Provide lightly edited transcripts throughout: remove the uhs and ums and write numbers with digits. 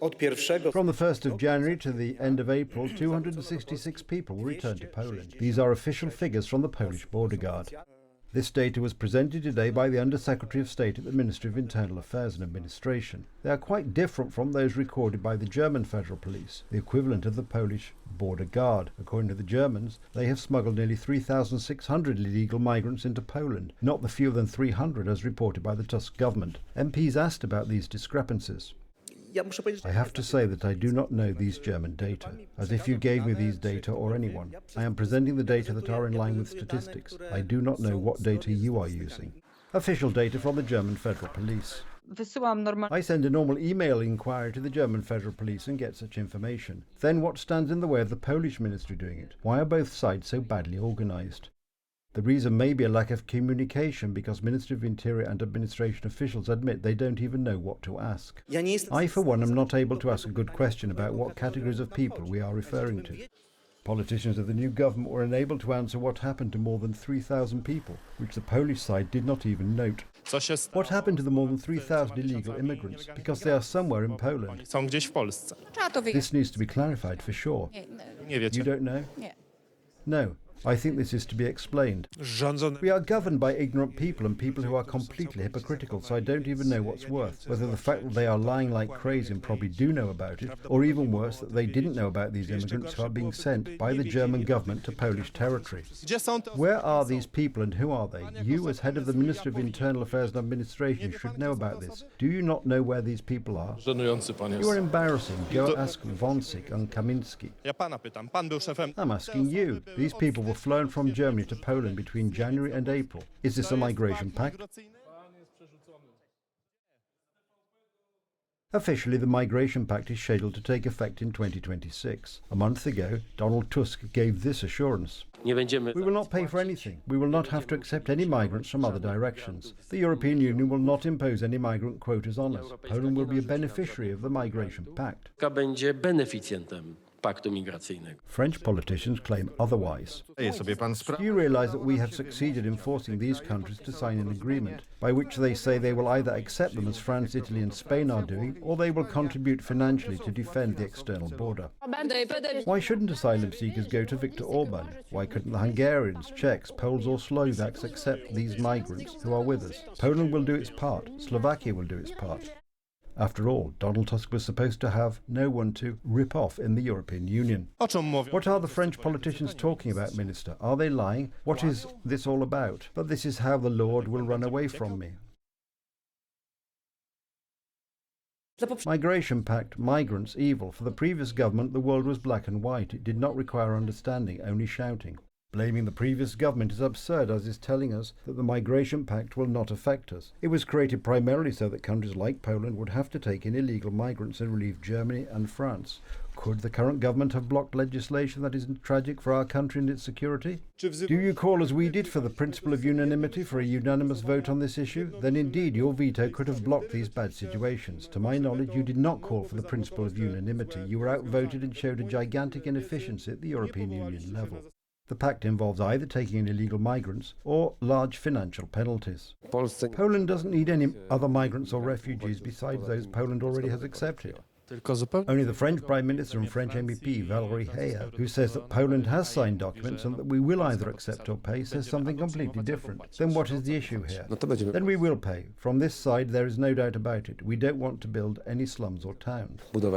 From the 1st of January to the end of April, 266 people were returned to Poland. These are official figures from the Polish border guard. This data was presented today by the Under-Secretary of State at the Ministry of Internal Affairs and Administration. They are quite different from those recorded by the German Federal Police, the equivalent of the Polish border guard. According to the Germans, they have smuggled nearly 3,600 illegal migrants into Poland, not the fewer than 300 as reported by the Tusk government. MPs asked about these discrepancies. I have to say that I do not know these German data, as if you gave me these data or anyone. I am presenting the data that are in line with statistics. I do not know what data you are using. Official data from the German Federal Police. I send a normal email inquiry to the German Federal Police and get such information. Then what stands in the way of the Polish ministry doing it? Why are both sides so badly organised? The reason may be a lack of communication, because Ministry of Interior and Administration officials admit they don't even know what to ask. I, for one, am not able to ask a good question about what categories of people we are referring to. Politicians of the new government were unable to answer what happened to more than 3,000 people, which the Polish side did not even note. What happened to the more than 3,000 illegal immigrants, because they are somewhere in Poland? This needs to be clarified for sure. You don't know? No. I think this is to be explained. We are governed by ignorant people and people who are completely hypocritical, so I don't even know what's worse, whether the fact that they are lying like crazy and probably do know about it, or even worse, that they didn't know about these immigrants who are being sent by the German government to Polish territory. Where are these people and who are they? You, as head of the Ministry of Internal Affairs and Administration, should know about this. Do you not know where these people are? You are embarrassing. Go ask Wąsik and Kamiński. I'm asking you. These people were flown from Germany to Poland between January and April. Is this a migration pact? Officially, the Migration Pact is scheduled to take effect in 2026. A month ago, Donald Tusk gave this assurance. We will not pay for anything. We will not have to accept any migrants from other directions. The European Union will not impose any migrant quotas on us. Poland will be a beneficiary of the Migration Pact. French politicians claim otherwise. Do you realise that we have succeeded in forcing these countries to sign an agreement by which they say they will either accept them as France, Italy and Spain are doing, or they will contribute financially to defend the external border? Why shouldn't asylum seekers go to Viktor Orban? Why couldn't the Hungarians, Czechs, Poles or Slovaks accept these migrants who are with us? Poland will do its part. Slovakia will do its part. After all, Donald Tusk was supposed to have no one to rip off in the European Union. What are the French politicians talking about, Minister? Are they lying? What is this all about? But this is how the Lord will run away from me. Migration Pact, migrants, evil. For the previous government, the world was black and white. It did not require understanding, only shouting. Blaming the previous government is absurd, as is telling us that the Migration Pact will not affect us. It was created primarily so that countries like Poland would have to take in illegal migrants and relieve Germany and France. Could the current government have blocked legislation that is tragic for our country and its security? Do you call, as we did, for the principle of unanimity, for a unanimous vote on this issue? Then indeed your veto could have blocked these bad situations. To my knowledge, you did not call for the principle of unanimity. You were outvoted and showed a gigantic inefficiency at the European Union level. The pact involves either taking in illegal migrants or large financial penalties. Poland doesn't need any other migrants or refugees besides those Poland already has accepted. Only the French Prime Minister and French MEP Valérie Pécresse, who says that Poland has signed documents and that we will either accept or pay, says something completely different. Then what is the issue here? Then we will pay. From this side, there is no doubt about it. We don't want to build any slums or towns. These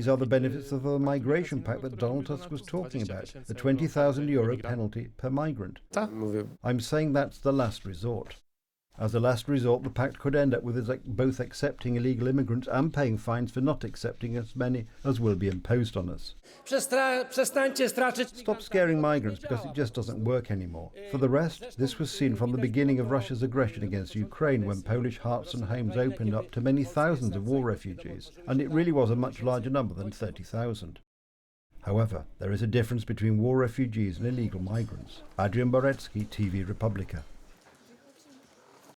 are the benefits of the Migration Pact that Donald Tusk was talking about, the €20,000 penalty per migrant. I'm saying that's the last resort. As a last resort, the pact could end up with us both accepting illegal immigrants and paying fines for not accepting as many as will be imposed on us. Stop scaring migrants, because it just doesn't work anymore. For the rest, this was seen from the beginning of Russia's aggression against Ukraine, when Polish hearts and homes opened up to many thousands of war refugees, and it really was a much larger number than 30,000. However, there is a difference between war refugees and illegal migrants. Adrian Boretsky, TV Republika.